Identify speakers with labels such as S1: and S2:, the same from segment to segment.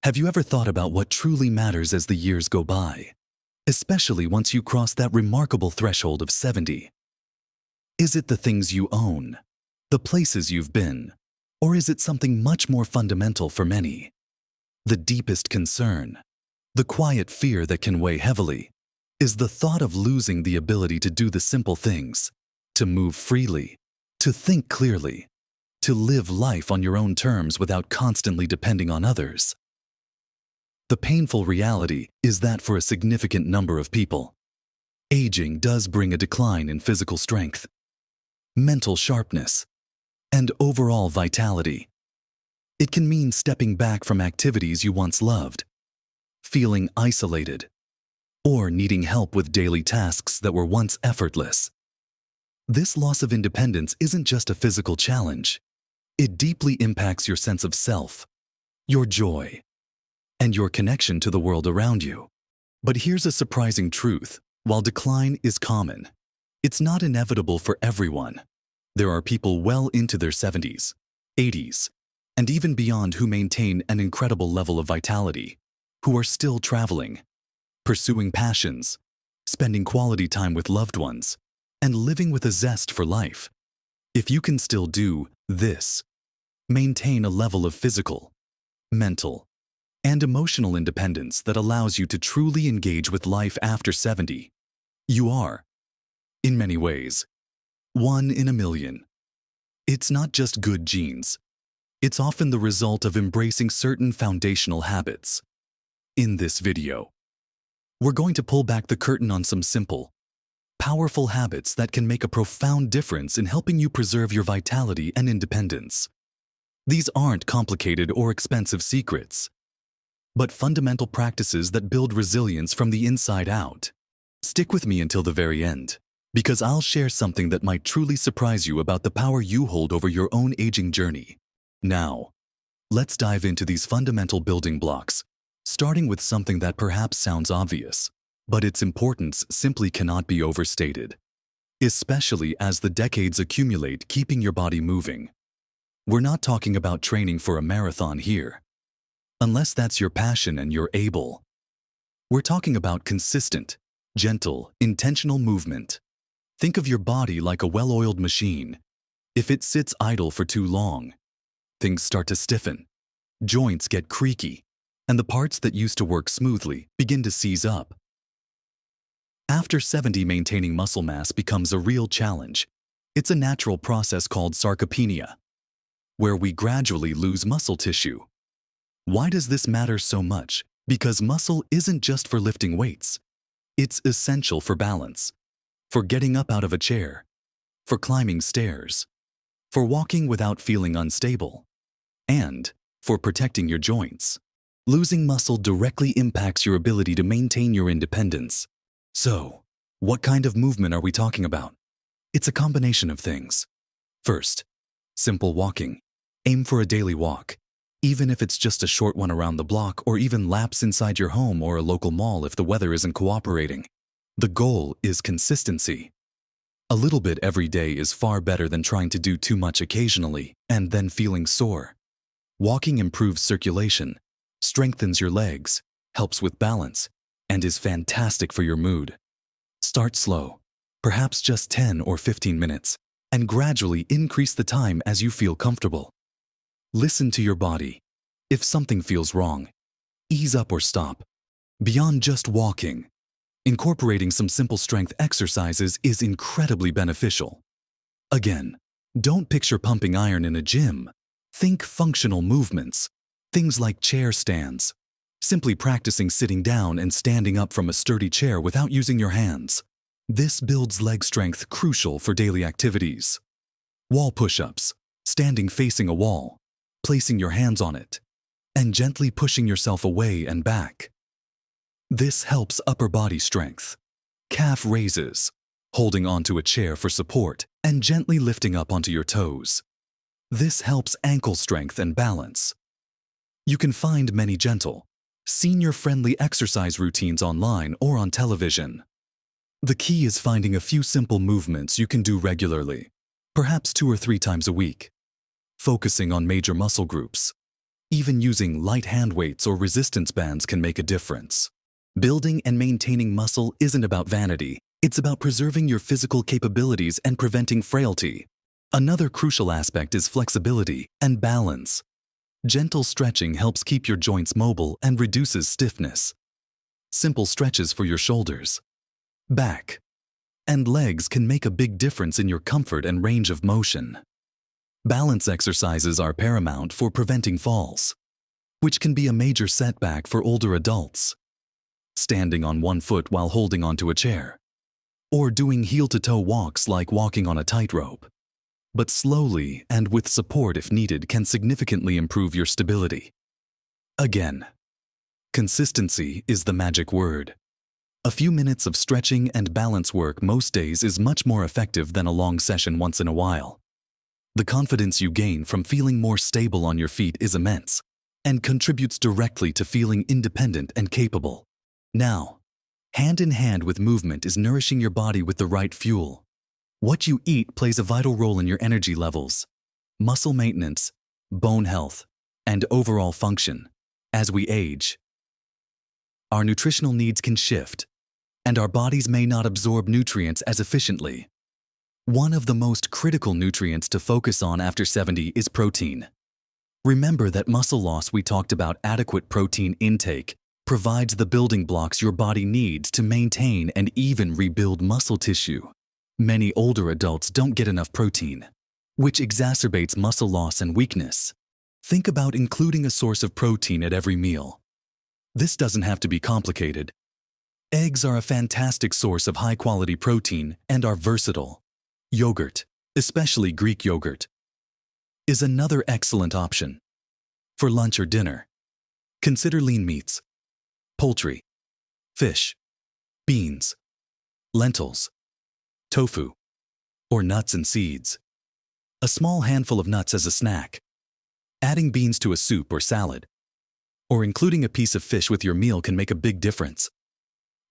S1: Have you ever thought about what truly matters as the years go by, especially once you cross that remarkable threshold of 70? Is it the things you own, the places you've been, or is it something much more fundamental for many? The deepest concern, the quiet fear that can weigh heavily, is the thought of losing the ability to do the simple things, to move freely, to think clearly, to live life on your own terms without constantly depending on others. The painful reality is that for a significant number of people, aging does bring a decline in physical strength, mental sharpness, and overall vitality. It can mean stepping back from activities you once loved, feeling isolated, or needing help with daily tasks that were once effortless. This loss of independence isn't just a physical challenge. It deeply impacts your sense of self, your joy, and your connection to the world around you. But here's a surprising truth. While decline is common, it's not inevitable for everyone. There are people well into their 70s, 80s, and even beyond who maintain an incredible level of vitality, who are still traveling, pursuing passions, spending quality time with loved ones, and living with a zest for life. If you can still do this, maintain a level of physical, mental, and emotional independence that allows you to truly engage with life after 70, you are, in many ways, one in a million. It's not just good genes. It's often the result of embracing certain foundational habits. In this video, we're going to pull back the curtain on some simple, powerful habits that can make a profound difference in helping you preserve your vitality and independence. These aren't complicated or expensive secrets, but fundamental practices that build resilience from the inside out. Stick with me until the very end, because I'll share something that might truly surprise you about the power you hold over your own aging journey. Now, let's dive into these fundamental building blocks, starting with something that perhaps sounds obvious, but its importance simply cannot be overstated, especially as the decades accumulate keeping your body moving. We're not talking about training for a marathon here, unless that's your passion and you're able. We're talking about consistent, gentle, intentional movement. Think of your body like a well-oiled machine. If it sits idle for too long, things start to stiffen, joints get creaky, and the parts that used to work smoothly begin to seize up. After 70, maintaining muscle mass becomes a real challenge. It's a natural process called sarcopenia, where we gradually lose muscle tissue. Why does this matter so much? Because muscle isn't just for lifting weights. It's essential for balance, for getting up out of a chair, for climbing stairs, for walking without feeling unstable, and for protecting your joints. Losing muscle directly impacts your ability to maintain your independence. So, what kind of movement are we talking about? It's a combination of things. First, simple walking. Aim for a daily walk, even if it's just a short one around the block or even laps inside your home or a local mall if the weather isn't cooperating. The goal is consistency. A little bit every day is far better than trying to do too much occasionally and then feeling sore. Walking improves circulation, strengthens your legs, helps with balance, and is fantastic for your mood. Start slow, perhaps just 10 or 15 minutes, and gradually increase the time as you feel comfortable. Listen to your body. If something feels wrong, ease up or stop. Beyond just walking, incorporating some simple strength exercises is incredibly beneficial. Again, don't picture pumping iron in a gym. Think functional movements, things like chair stands, simply practicing sitting down and standing up from a sturdy chair without using your hands. This builds leg strength crucial for daily activities. Wall push-ups, standing facing a wall, placing your hands on it, and gently pushing yourself away and back. This helps upper body strength. Calf raises, holding onto a chair for support and gently lifting up onto your toes. This helps ankle strength and balance. You can find many gentle, senior-friendly exercise routines online or on television. The key is finding a few simple movements you can do regularly, perhaps 2 or 3 times a week, focusing on major muscle groups, Even using light hand weights or resistance bands can make a difference. Building and maintaining muscle isn't about vanity. It's about preserving your physical capabilities and preventing frailty. Another crucial aspect is flexibility and balance. Gentle stretching helps keep your joints mobile and reduces stiffness. Simple stretches for your shoulders, back, and legs can make a big difference in your comfort and range of motion. Balance exercises are paramount for preventing falls, which can be a major setback for older adults. Standing on one foot while holding onto a chair, or doing heel-to-toe walks like walking on a tightrope. But slowly and with support if needed can significantly improve your stability. Again, consistency is the magic word. A few minutes of stretching and balance work most days is much more effective than a long session once in a while. The confidence you gain from feeling more stable on your feet is immense and contributes directly to feeling independent and capable. Now, hand in hand with movement is nourishing your body with the right fuel. What you eat plays a vital role in your energy levels, muscle maintenance, bone health, and overall function. As we age, our nutritional needs can shift, and our bodies may not absorb nutrients as efficiently. One of the most critical nutrients to focus on after 70 is protein. Remember that muscle loss we talked about adequate protein intake provides the building blocks your body needs to maintain and even rebuild muscle tissue. Many older adults don't get enough protein, which exacerbates muscle loss and weakness. Think about including a source of protein at every meal. This doesn't have to be complicated. Eggs are a fantastic source of high-quality protein and are versatile. Yogurt, especially Greek yogurt, is another excellent option. For lunch or dinner, consider lean meats, poultry, fish, beans, lentils, tofu, or nuts and seeds. A small handful of nuts as a snack, adding beans to a soup or salad, or including a piece of fish with your meal can make a big difference.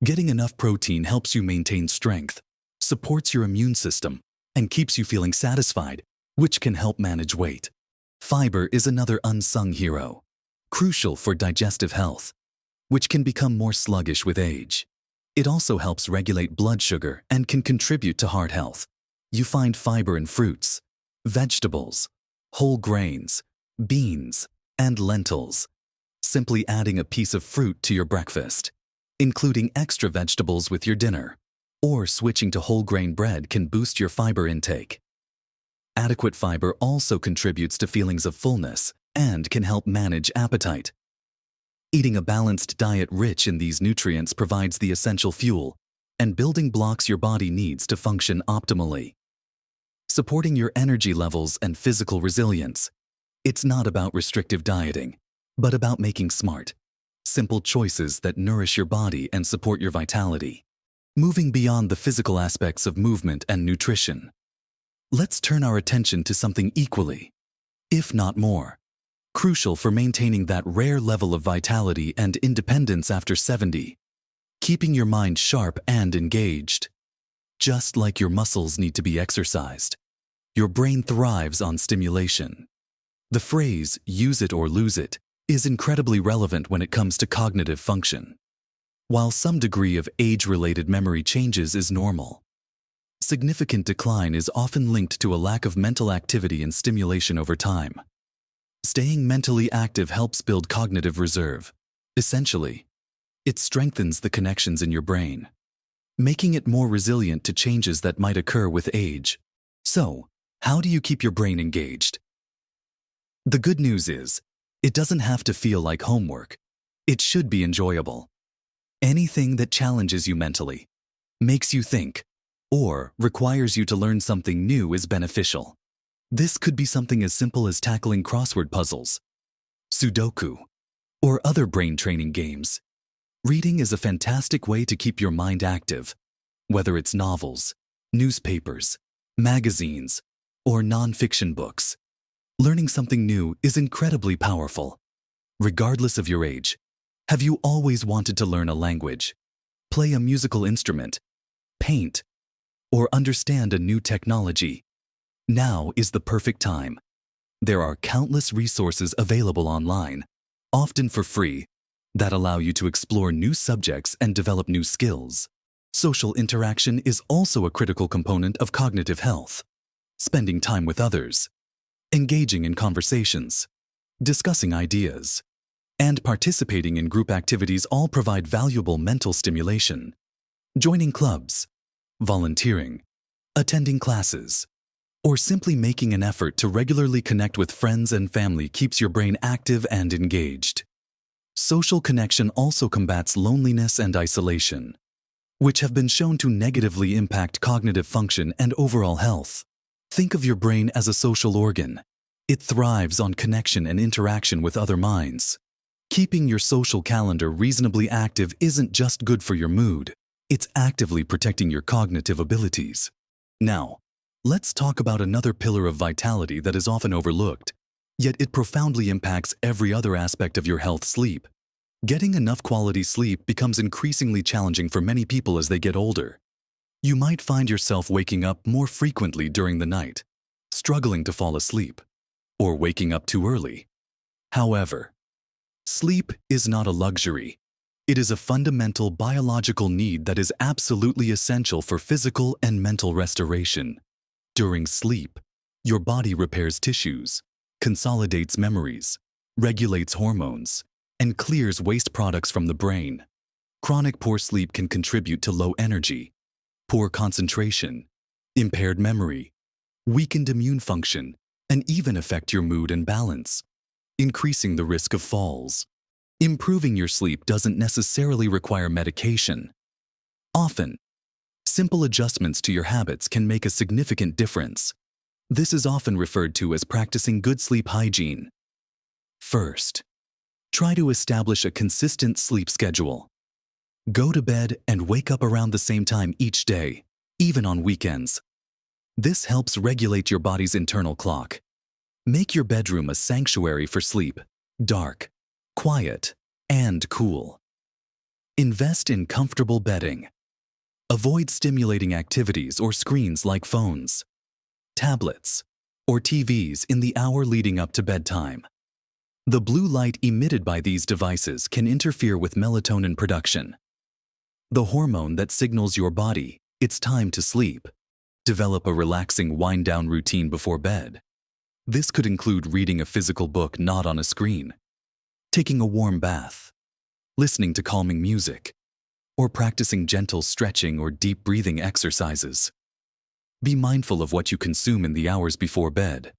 S1: Getting enough protein helps you maintain strength, supports your immune system, and keeps you feeling satisfied, which can help manage weight. Fiber is another unsung hero, crucial for digestive health, which can become more sluggish with age. It also helps regulate blood sugar and can contribute to heart health. You find fiber in fruits, vegetables, whole grains, beans, and lentils. Simply adding a piece of fruit to your breakfast, including extra vegetables with your dinner, or switching to whole grain bread can boost your fiber intake. Adequate fiber also contributes to feelings of fullness and can help manage appetite. Eating a balanced diet rich in these nutrients provides the essential fuel and building blocks your body needs to function optimally. Supporting your energy levels and physical resilience. It's not about restrictive dieting, but about making smart, simple choices that nourish your body and support your vitality. Moving beyond the physical aspects of movement and nutrition, let's turn our attention to something equally, if not more, crucial for maintaining that rare level of vitality and independence after 70. Keeping your mind sharp and engaged. Just like your muscles need to be exercised, your brain thrives on stimulation. The phrase, "use it or lose it," is incredibly relevant when it comes to cognitive function. While some degree of age-related memory changes is normal, significant decline is often linked to a lack of mental activity and stimulation over time. Staying mentally active helps build cognitive reserve. Essentially, it strengthens the connections in your brain, making it more resilient to changes that might occur with age. So, how do you keep your brain engaged? The good news is, it doesn't have to feel like homework. It should be enjoyable. Anything that challenges you mentally, makes you think, or requires you to learn something new is beneficial. This could be something as simple as tackling crossword puzzles, Sudoku, or other brain training games. Reading is a fantastic way to keep your mind active, whether it's novels, newspapers, magazines, or non-fiction books. Learning something new is incredibly powerful. Regardless of your age, have you always wanted to learn a language, play a musical instrument, paint, or understand a new technology? Now is the perfect time. There are countless resources available online, often for free, that allow you to explore new subjects and develop new skills. Social interaction is also a critical component of cognitive health. Spending time with others, engaging in conversations, discussing ideas, and participating in group activities all provide valuable mental stimulation. Joining clubs, volunteering, attending classes, or simply making an effort to regularly connect with friends and family keeps your brain active and engaged. Social connection also combats loneliness and isolation, which have been shown to negatively impact cognitive function and overall health. Think of your brain as a social organ. It thrives on connection and interaction with other minds. Keeping your social calendar reasonably active isn't just good for your mood, it's actively protecting your cognitive abilities. Now, let's talk about another pillar of vitality that is often overlooked, yet it profoundly impacts every other aspect of your health: sleep. Getting enough quality sleep becomes increasingly challenging for many people as they get older. You might find yourself waking up more frequently during the night, struggling to fall asleep, or waking up too early. However, sleep is not a luxury. It is a fundamental biological need that is absolutely essential for physical and mental restoration. During sleep, your body repairs tissues, consolidates memories, regulates hormones, and clears waste products from the brain. Chronic poor sleep can contribute to low energy, poor concentration, impaired memory, weakened immune function, and even affect your mood and balance, increasing the risk of falls. Improving your sleep doesn't necessarily require medication. Often, simple adjustments to your habits can make a significant difference. This is often referred to as practicing good sleep hygiene. First, try to establish a consistent sleep schedule. Go to bed and wake up around the same time each day, even on weekends. This helps regulate your body's internal clock. Make your bedroom a sanctuary for sleep, dark, quiet, and cool. Invest in comfortable bedding. Avoid stimulating activities or screens like phones, tablets, or TVs in the hour leading up to bedtime. The blue light emitted by these devices can interfere with melatonin production, the hormone that signals your body it's time to sleep. Develop a relaxing wind-down routine before bed. This could include reading a physical book not on a screen, taking a warm bath, listening to calming music, or practicing gentle stretching or deep breathing exercises. Be mindful of what you consume in the hours before bed.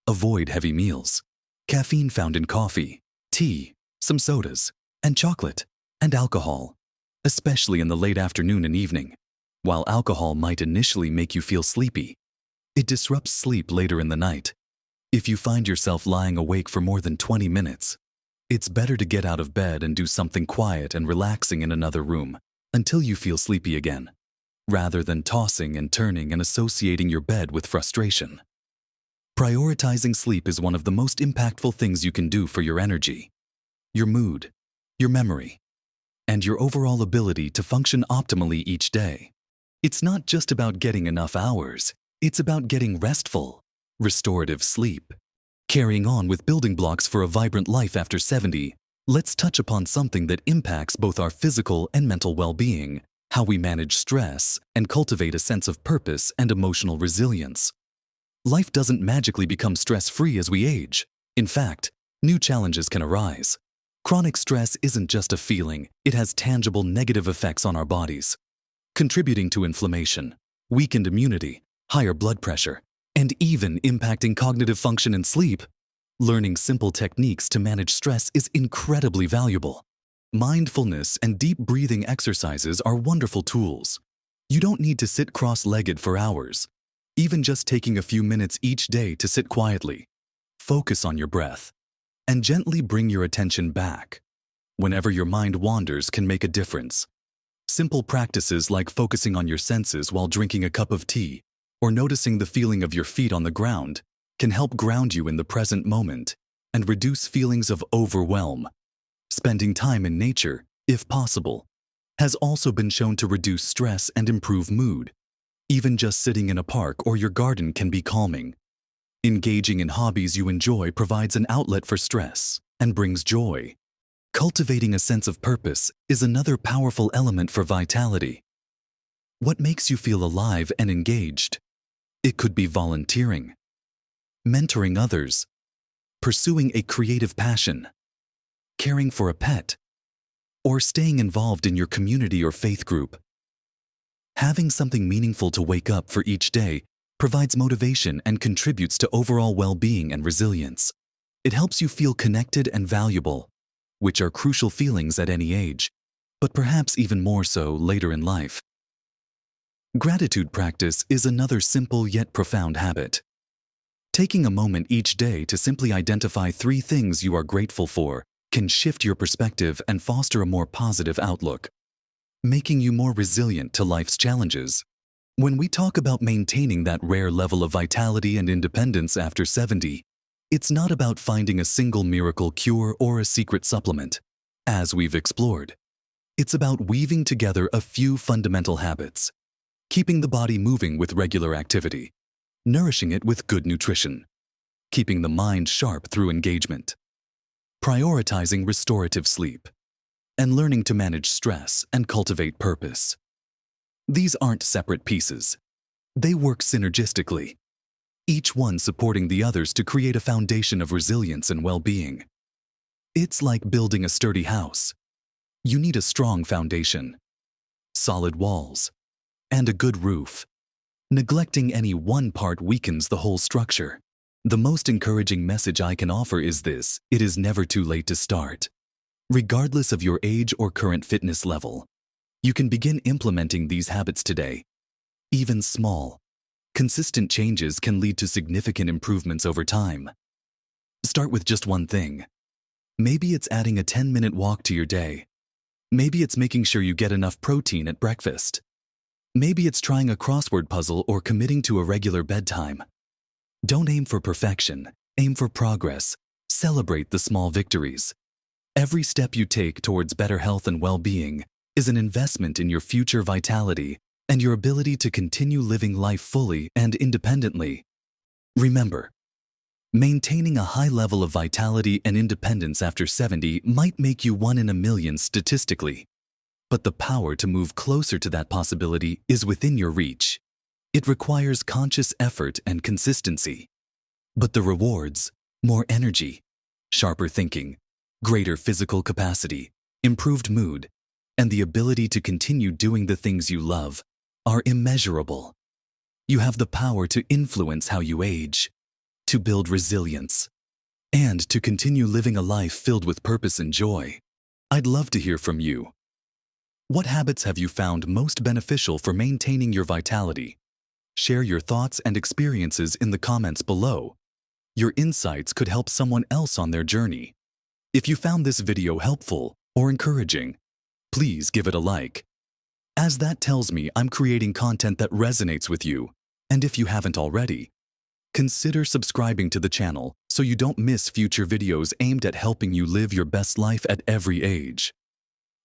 S1: Avoid heavy meals, caffeine found in coffee, tea, some sodas, and chocolate, and alcohol, especially in the late afternoon and evening. While alcohol might initially make you feel sleepy, it disrupts sleep later in the night. If you find yourself lying awake for more than 20 minutes, it's better to get out of bed and do something quiet and relaxing in another room until you feel sleepy again, rather than tossing and turning and associating your bed with frustration. Prioritizing sleep is one of the most impactful things you can do for your energy, your mood, your memory, and your overall ability to function optimally each day. It's not just about getting enough hours, it's about getting restful, restorative sleep. Carrying on with building blocks for a vibrant life after 70, let's touch upon something that impacts both our physical and mental well-being: how we manage stress and cultivate a sense of purpose and emotional resilience. Life doesn't magically become stress-free as we age. In fact, new challenges can arise. Chronic stress isn't just a feeling, it has tangible negative effects on our bodies, contributing to inflammation, weakened immunity, higher blood pressure, and even impacting cognitive function and sleep. Learning simple techniques to manage stress is incredibly valuable. Mindfulness and deep breathing exercises are wonderful tools. You don't need to sit cross-legged for hours. Even just taking a few minutes each day to sit quietly, focus on your breath, and gently bring your attention back whenever your mind wanders can make a difference. Simple practices like focusing on your senses while drinking a cup of tea or noticing the feeling of your feet on the ground can help ground you in the present moment and reduce feelings of overwhelm. Spending time in nature, if possible, has also been shown to reduce stress and improve mood. Even just sitting in a park or your garden can be calming. Engaging in hobbies you enjoy provides an outlet for stress and brings joy. Cultivating a sense of purpose is another powerful element for vitality. What makes you feel alive and engaged? It could be volunteering, mentoring others, pursuing a creative passion, caring for a pet, or staying involved in your community or faith group. Having something meaningful to wake up for each day provides motivation and contributes to overall well-being and resilience. It helps you feel connected and valuable, which are crucial feelings at any age, but perhaps even more so later in life. Gratitude practice is another simple yet profound habit. Taking a moment each day to simply identify 3 things you are grateful for can shift your perspective and foster a more positive outlook, making you more resilient to life's challenges. When we talk about maintaining that rare level of vitality and independence after 70, it's not about finding a single miracle cure or a secret supplement, as we've explored. It's about weaving together a few fundamental habits, keeping the body moving with regular activity, nourishing it with good nutrition, keeping the mind sharp through engagement, prioritizing restorative sleep, and learning to manage stress and cultivate purpose. These aren't separate pieces. They work synergistically, each one supporting the others to create a foundation of resilience and well-being. It's like building a sturdy house. You need a strong foundation, solid walls, and a good roof. Neglecting any one part weakens the whole structure. The most encouraging message I can offer is this: it is never too late to start. Regardless of your age or current fitness level, you can begin implementing these habits today. Even small, consistent changes can lead to significant improvements over time. Start with just one thing. Maybe it's adding a 10-minute walk to your day. Maybe it's making sure you get enough protein at breakfast. Maybe it's trying a crossword puzzle or committing to a regular bedtime. Don't aim for perfection, aim for progress. Celebrate the small victories. Every step you take towards better health and well-being is an investment in your future vitality and your ability to continue living life fully and independently. Remember, maintaining a high level of vitality and independence after 70 might make you 1 in a million statistically, but the power to move closer to that possibility is within your reach. It requires conscious effort and consistency. But the rewards, more energy, sharper thinking, greater physical capacity, improved mood, and the ability to continue doing the things you love are immeasurable. You have the power to influence how you age, to build resilience, and to continue living a life filled with purpose and joy. I'd love to hear from you. What habits have you found most beneficial for maintaining your vitality? Share your thoughts and experiences in the comments below. Your insights could help someone else on their journey. If you found this video helpful or encouraging, please give it a like, as that tells me I'm creating content that resonates with you. And if you haven't already, consider subscribing to the channel so you don't miss future videos aimed at helping you live your best life at every age.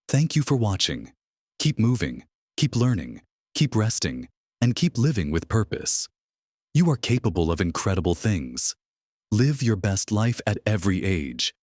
S1: Thank you for watching. Keep moving, keep learning, keep resting, and keep living with purpose. You are capable of incredible things. Live your best life at every age.